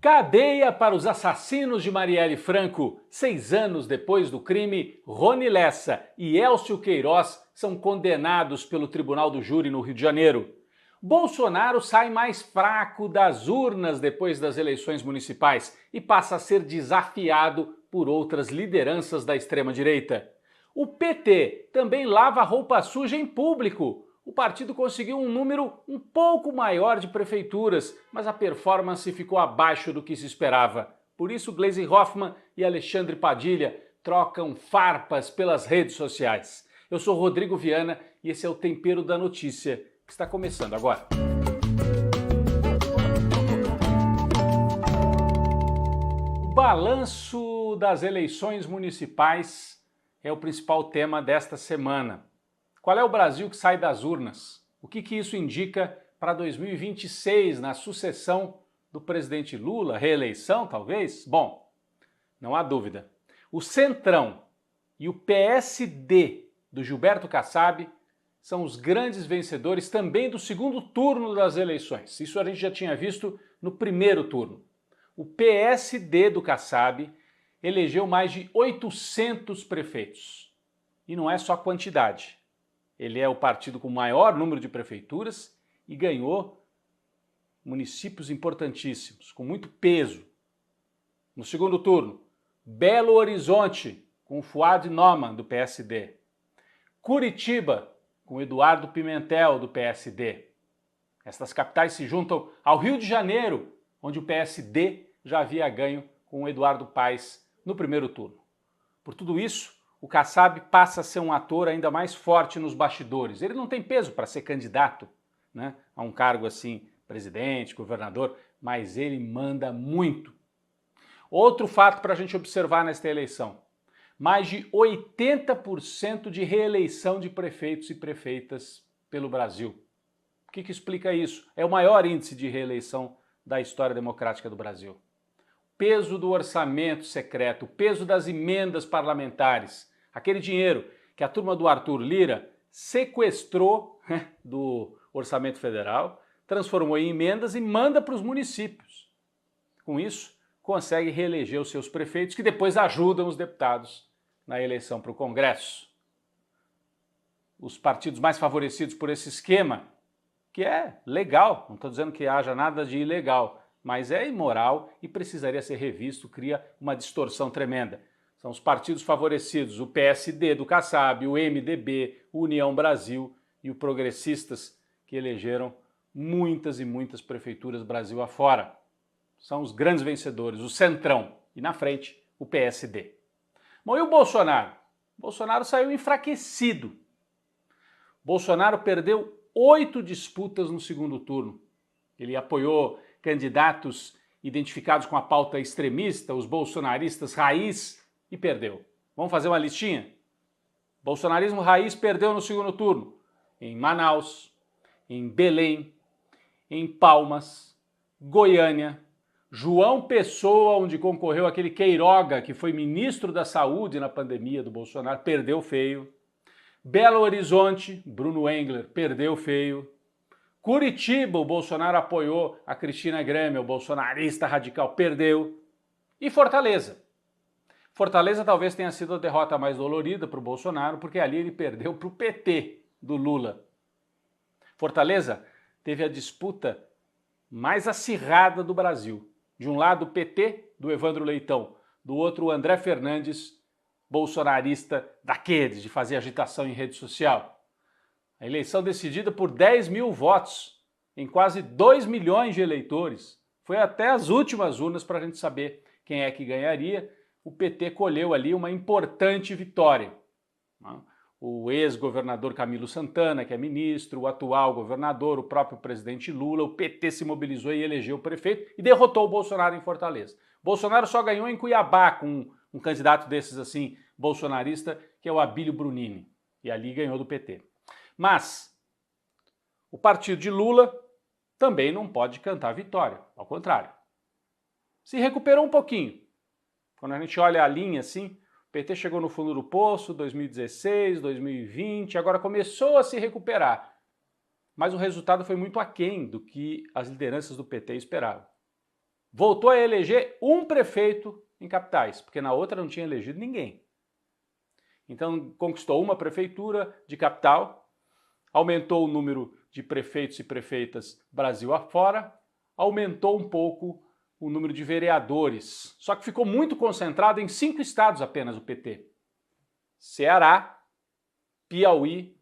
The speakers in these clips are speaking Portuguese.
Cadeia para os assassinos de Marielle Franco. 6 anos depois do crime, Rony Lessa e Elcio Queiroz são condenados pelo Tribunal do Júri no Rio de Janeiro. Bolsonaro sai mais fraco das urnas depois das eleições municipais e passa a ser desafiado por outras lideranças da extrema-direita. O PT também lava roupa suja em público. O partido conseguiu um número um pouco maior de prefeituras, mas a performance ficou abaixo do que se esperava. Por isso, Gleisi Hoffmann e Alexandre Padilha trocam farpas pelas redes sociais. Eu sou Rodrigo Viana e esse é o Tempero da Notícia, que está começando agora. O balanço das eleições municipais é o principal tema desta semana. Qual é o Brasil que sai das urnas? O que isso indica para 2026, na sucessão do presidente Lula? Reeleição, talvez? Bom, não há dúvida. O Centrão e o PSD do Gilberto Kassab são os grandes vencedores também do segundo turno das eleições. Isso a gente já tinha visto no primeiro turno. O PSD do Kassab elegeu mais de 800 prefeitos. E não é só quantidade. Ele é o partido com o maior número de prefeituras e ganhou municípios importantíssimos, com muito peso. No segundo turno, Belo Horizonte, com o Fuad Noman, do PSD. Curitiba, com Eduardo Pimentel, do PSD. Estas capitais se juntam ao Rio de Janeiro, onde o PSD já havia ganho com o Eduardo Paes no primeiro turno. Por tudo isso, o Kassab passa a ser um ator ainda mais forte nos bastidores. Ele não tem peso para ser candidato, né, a um cargo assim, presidente, governador, mas ele manda muito. Outro fato para a gente observar nesta eleição: mais de 80% de reeleição de prefeitos e prefeitas pelo Brasil. O que explica isso? É o maior índice de reeleição da história democrática do Brasil. Peso do orçamento secreto, o peso das emendas parlamentares, aquele dinheiro que a turma do Arthur Lira sequestrou do orçamento federal, transformou em emendas e manda para os municípios. Com isso, consegue reeleger os seus prefeitos, que depois ajudam os deputados na eleição para o Congresso. Os partidos mais favorecidos por esse esquema, que é legal, não estou dizendo que haja nada de ilegal, mas é imoral e precisaria ser revisto, cria uma distorção tremenda. São os partidos favorecidos, o PSD do Kassab, o MDB, o União Brasil e o Progressistas, que elegeram muitas e muitas prefeituras Brasil afora. São os grandes vencedores, o Centrão, e na frente o PSD. Bom, e o Bolsonaro? Bolsonaro saiu enfraquecido. Bolsonaro perdeu 8 disputas no segundo turno. Ele apoiou candidatos identificados com a pauta extremista, os bolsonaristas raiz, e perdeu. Vamos fazer uma listinha? Bolsonarismo raiz perdeu no segundo turno em Manaus, em Belém, em Palmas, Goiânia, João Pessoa, onde concorreu aquele Queiroga, que foi ministro da Saúde na pandemia do Bolsonaro, perdeu feio. Belo Horizonte, Bruno Engler, perdeu feio. Curitiba, o Bolsonaro apoiou a Cristina Grêmio, o bolsonarista radical, perdeu. E Fortaleza. Fortaleza talvez tenha sido a derrota mais dolorida para o Bolsonaro, porque ali ele perdeu para o PT do Lula. Fortaleza teve a disputa mais acirrada do Brasil. De um lado o PT, do Evandro Leitão, do outro o André Fernandes, bolsonarista daqueles, de fazer agitação em rede social. A eleição decidida por 10 mil votos, em quase 2 milhões de eleitores. Foi até as últimas urnas para a gente saber quem é que ganharia. O PT colheu ali uma importante vitória. O ex-governador Camilo Santana, que é ministro, o atual governador, o próprio presidente Lula, o PT se mobilizou e elegeu o prefeito e derrotou o Bolsonaro em Fortaleza. Bolsonaro só ganhou em Cuiabá com um candidato desses assim, bolsonarista, que é o Abílio Brunini, e ali ganhou do PT. Mas o partido de Lula também não pode cantar vitória, ao contrário. Se recuperou um pouquinho. Quando a gente olha a linha assim, o PT chegou no fundo do poço, 2016, 2020, agora começou a se recuperar. Mas o resultado foi muito aquém do que as lideranças do PT esperavam. voltou a eleger um prefeito em capitais, porque na outra não tinha elegido ninguém. Então conquistou uma prefeitura de capital, aumentou o número de prefeitos e prefeitas Brasil afora, aumentou um pouco o número de vereadores, só que ficou muito concentrado em 5 estados apenas o PT. Ceará, Piauí,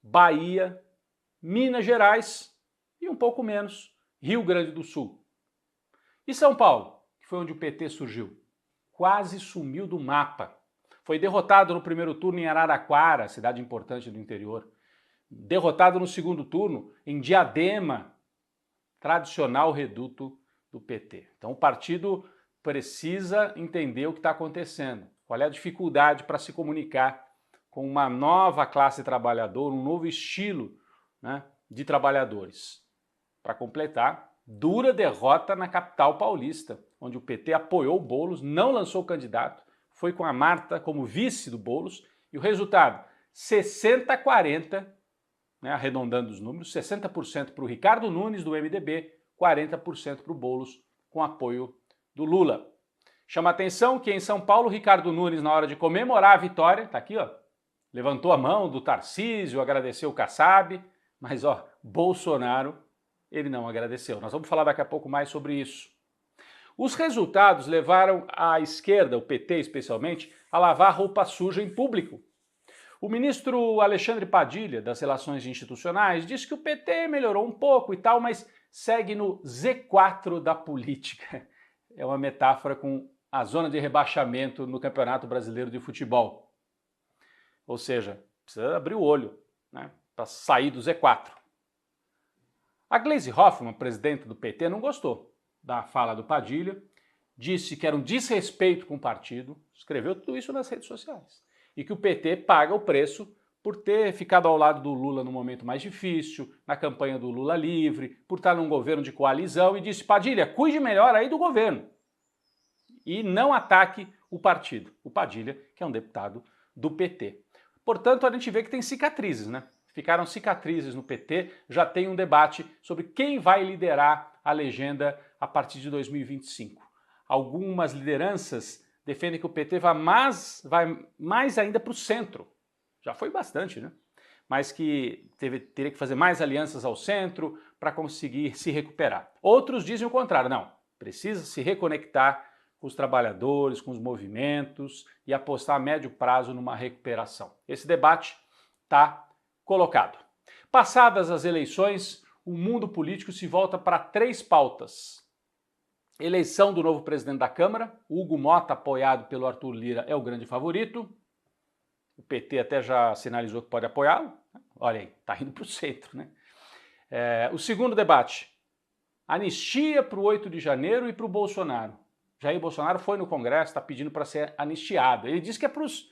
Bahia, Minas Gerais e um pouco menos, Rio Grande do Sul. E São Paulo, que foi onde o PT surgiu, quase sumiu do mapa. Foi derrotado no primeiro turno em Araraquara, cidade importante do interior. Derrotado no segundo turno em Diadema, tradicional reduto do PT. Então o partido precisa entender o que está acontecendo. Qual é a dificuldade para se comunicar com uma nova classe trabalhadora, um novo estilo, né, de trabalhadores. Para completar, dura derrota na capital paulista, onde o PT apoiou o Boulos, não lançou candidato, foi com a Marta como vice do Boulos, e o resultado, 60-40, né, arredondando os números, 60% para o Ricardo Nunes, do MDB, 40% para o Boulos, com apoio do Lula. Chama a atenção que em São Paulo, Ricardo Nunes, na hora de comemorar a vitória, tá aqui, ó, levantou a mão do Tarcísio, agradeceu o Kassab, mas ó, Bolsonaro, ele não agradeceu. Nós vamos falar daqui a pouco mais sobre isso. Os resultados levaram a esquerda, o PT especialmente, a lavar roupa suja em público. O ministro Alexandre Padilha, das Relações Institucionais, disse que o PT melhorou um pouco e tal, mas segue no Z4 da política. É uma metáfora com a zona de rebaixamento no Campeonato Brasileiro de Futebol. Ou seja, precisa abrir o olho, né, para sair do Z4. A Gleisi Hoffmann, presidente do PT, não gostou da fala do Padilha, disse que era um desrespeito com o partido, escreveu tudo isso nas redes sociais, e que o PT paga o preço por ter ficado ao lado do Lula no momento mais difícil, na campanha do Lula livre, por estar num governo de coalizão, e disse: Padilha, cuide melhor aí do governo e não ataque o partido. O Padilha, que é um deputado do PT. Portanto, a gente vê que tem cicatrizes, né? Ficaram cicatrizes no PT, já tem um debate sobre quem vai liderar a legenda a partir de 2025. Algumas lideranças defendem que o PT vai mais ainda para o centro. Já foi bastante, né? Mas que teria que fazer mais alianças ao centro para conseguir se recuperar. Outros dizem o contrário, não, precisa se reconectar com os trabalhadores, com os movimentos e apostar a médio prazo numa recuperação. Esse debate está colocado. Passadas as eleições, o mundo político se volta para 3 pautas. Eleição do novo presidente da Câmara, Hugo Motta, apoiado pelo Arthur Lira, é o grande favorito. O PT até já sinalizou que pode apoiá-lo. Olha aí, está indo para o centro, né? O segundo debate, anistia para o 8 de janeiro e para o Bolsonaro. Jair Bolsonaro foi no Congresso, está pedindo para ser anistiado. Ele diz que é para os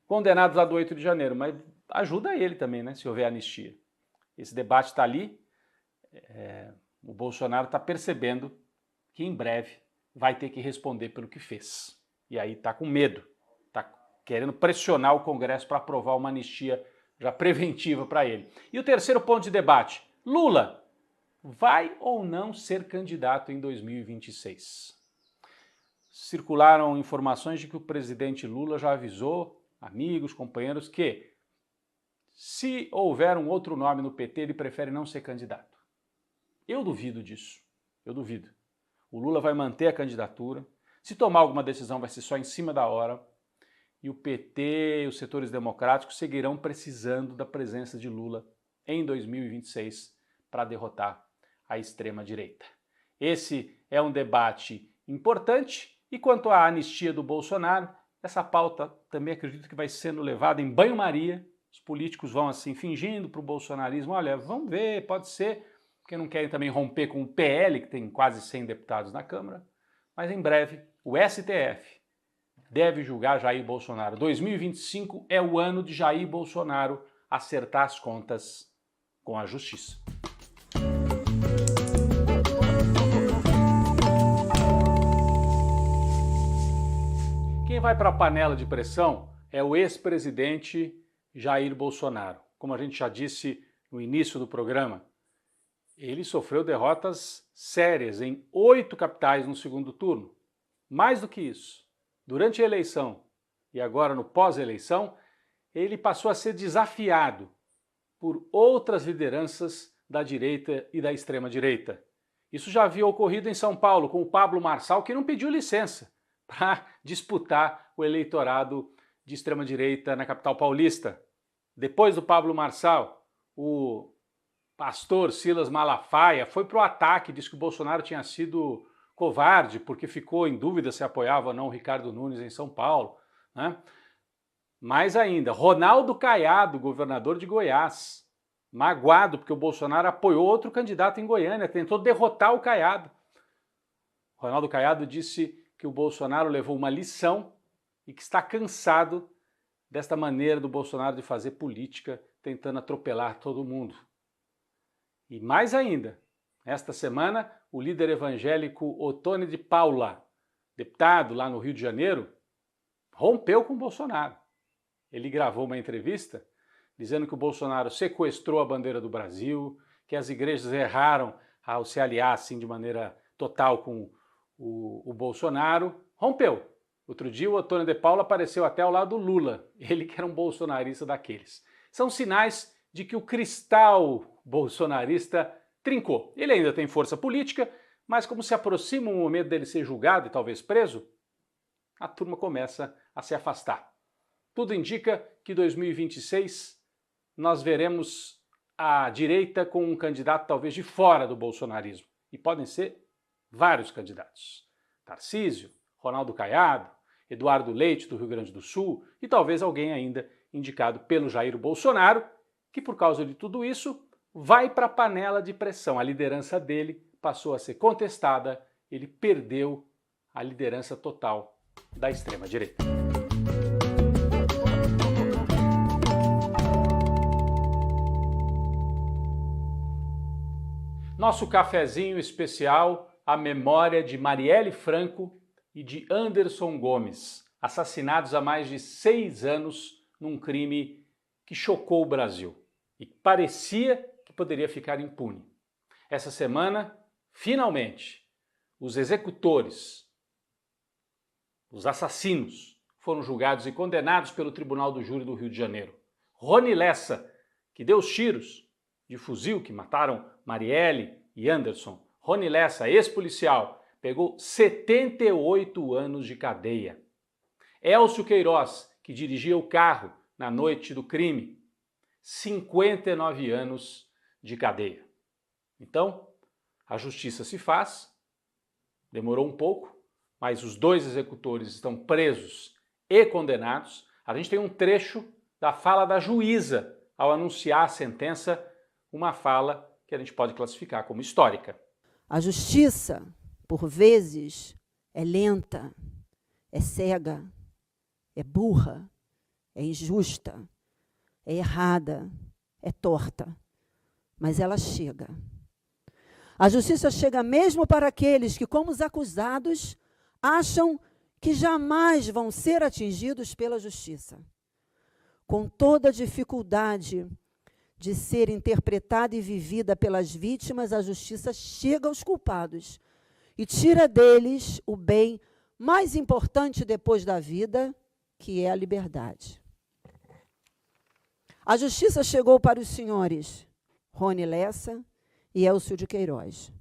condenados lá do 8 de janeiro, mas ajuda ele também, né, se houver anistia. Esse debate está ali, o Bolsonaro está percebendo que em breve vai ter que responder pelo que fez. E aí está com medo, está querendo pressionar o Congresso para aprovar uma anistia já preventiva para ele. E o terceiro ponto de debate, Lula vai ou não ser candidato em 2026? Circularam informações de que o presidente Lula já avisou amigos, companheiros, que se houver um outro nome no PT, ele prefere não ser candidato. Eu duvido disso, eu duvido. O Lula vai manter a candidatura, se tomar alguma decisão vai ser só em cima da hora, e o PT e os setores democráticos seguirão precisando da presença de Lula em 2026 para derrotar a extrema-direita. Esse é um debate importante, e quanto à anistia do Bolsonaro, essa pauta também acredito que vai sendo levada em banho-maria. Os políticos vão assim fingindo para o bolsonarismo, olha, vamos ver, pode ser, porque não querem também romper com o PL, que tem quase 100 deputados na Câmara, mas em breve o STF deve julgar Jair Bolsonaro. 2025 é o ano de Jair Bolsonaro acertar as contas com a justiça. Quem vai para a panela de pressão é o ex-presidente Jair Bolsonaro. Como a gente já disse no início do programa, Ele sofreu derrotas sérias em 8 capitais no segundo turno. Mais do que isso, durante a eleição e agora no pós-eleição, ele passou a ser desafiado por outras lideranças da direita e da extrema-direita. Isso já havia ocorrido em São Paulo com o Pablo Marçal, que não pediu licença para disputar o eleitorado de extrema-direita na capital paulista. Depois do Pablo Marçal, o pastor Silas Malafaia foi para o ataque, disse que o Bolsonaro tinha sido covarde porque ficou em dúvida se apoiava ou não o Ricardo Nunes em São Paulo, né? Mais ainda, Ronaldo Caiado, governador de Goiás, magoado porque o Bolsonaro apoiou outro candidato em Goiânia, tentou derrotar o Caiado. Ronaldo Caiado disse que o Bolsonaro levou uma lição e que está cansado desta maneira do Bolsonaro de fazer política, tentando atropelar todo mundo. E mais ainda, esta semana, o líder evangélico Ottoni de Paula, deputado lá no Rio de Janeiro, rompeu com o Bolsonaro. Ele gravou uma entrevista dizendo que o Bolsonaro sequestrou a bandeira do Brasil, que as igrejas erraram ao se aliar assim de maneira total com o Bolsonaro. Rompeu. Outro dia o Ottoni de Paula apareceu até ao lado do Lula, ele que era um bolsonarista daqueles. São sinais de que o cristal bolsonarista trincou. Ele ainda tem força política, mas como se aproxima o momento dele ser julgado e talvez preso, a turma começa a se afastar. Tudo indica que em 2026 nós veremos a direita com um candidato talvez de fora do bolsonarismo. E podem ser vários candidatos. Tarcísio, Ronaldo Caiado, Eduardo Leite do Rio Grande do Sul e talvez alguém ainda indicado pelo Jair Bolsonaro, que por causa de tudo isso vai para a panela de pressão. A liderança dele passou a ser contestada, ele perdeu a liderança total da extrema-direita. Nosso cafezinho especial, a memória de Marielle Franco e de Anderson Gomes, assassinados há mais de 6 anos num crime que chocou o Brasil e parecia que poderia ficar impune. Essa semana, finalmente, os executores, os assassinos, foram julgados e condenados pelo Tribunal do Júri do Rio de Janeiro. Rony Lessa, que deu os tiros de fuzil que mataram Marielle e Anderson. Rony Lessa, ex-policial, pegou 78 anos de cadeia. Elcio Queiroz, que dirigia o carro na noite do crime, 59 anos de cadeia. Então, a justiça se faz, demorou um pouco, mas os 2 executores estão presos e condenados. A gente tem um trecho da fala da juíza ao anunciar a sentença, uma fala que a gente pode classificar como histórica. A justiça, por vezes, é lenta, é cega, é burra, é injusta, é errada, é torta, mas ela chega. A justiça chega mesmo para aqueles que, como os acusados, acham que jamais vão ser atingidos pela justiça. Com toda a dificuldade de ser interpretada e vivida pelas vítimas, a justiça chega aos culpados e tira deles o bem mais importante depois da vida, que é a liberdade. A justiça chegou para os senhores Rony Lessa e Elcio de Queiroz.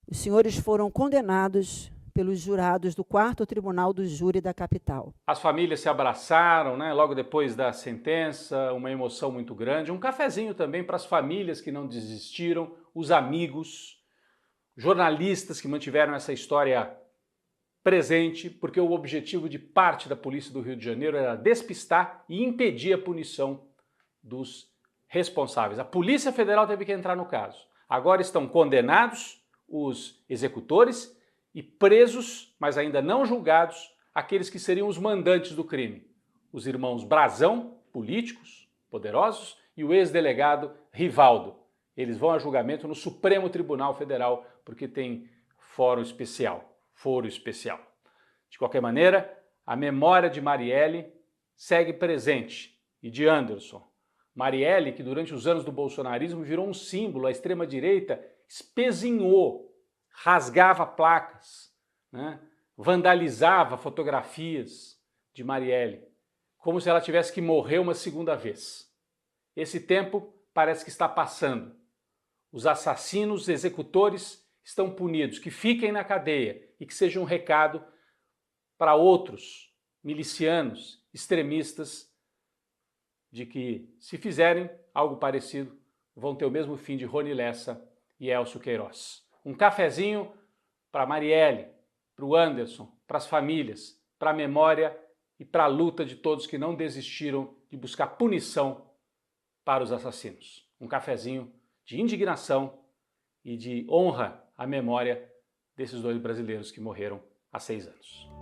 Os senhores foram condenados pelos jurados do 4º Tribunal do Júri da capital. As famílias se abraçaram, né? Logo depois da sentença, uma emoção muito grande. Um cafezinho também para as famílias que não desistiram, os amigos, jornalistas que mantiveram essa história presente, porque o objetivo de parte da polícia do Rio de Janeiro era despistar e impedir a punição dos responsáveis. A Polícia Federal teve que entrar no caso. Agora estão condenados os executores e presos, mas ainda não julgados, aqueles que seriam os mandantes do crime. Os irmãos Brazão, políticos, poderosos, e o ex-delegado Rivaldo. Eles vão a julgamento no Supremo Tribunal Federal, porque tem foro especial. De qualquer maneira, a memória de Marielle segue presente e de Anderson. Marielle, que durante os anos do bolsonarismo virou um símbolo, a extrema-direita espezinhou, rasgava placas, né? Vandalizava fotografias de Marielle, como se ela tivesse que morrer uma segunda vez. Esse tempo parece que está passando. Os assassinos, executores estão punidos, que fiquem na cadeia e que seja um recado para outros milicianos, extremistas, de que, se fizerem algo parecido, vão ter o mesmo fim de Rony Lessa e Elcio Queiroz. Um cafezinho para Marielle, para o Anderson, para as famílias, para a memória e para a luta de todos que não desistiram de buscar punição para os assassinos. Um cafezinho de indignação e de honra à memória desses dois brasileiros que morreram há 6 anos.